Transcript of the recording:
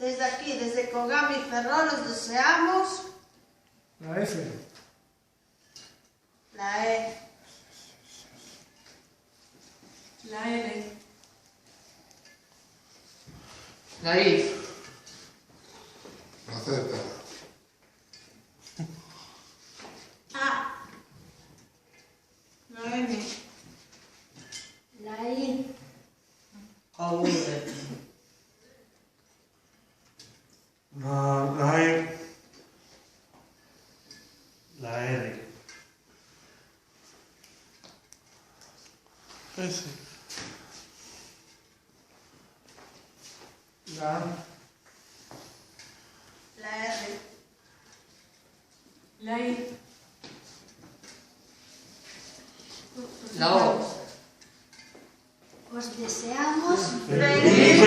Desde aquí, desde Kogami Ferrol, os deseamos La F. la E, La L. La I. La Z. A, La M. la I, La U. La E. La R. S. La A. la R, La I. La O. os deseamos ¡Feliz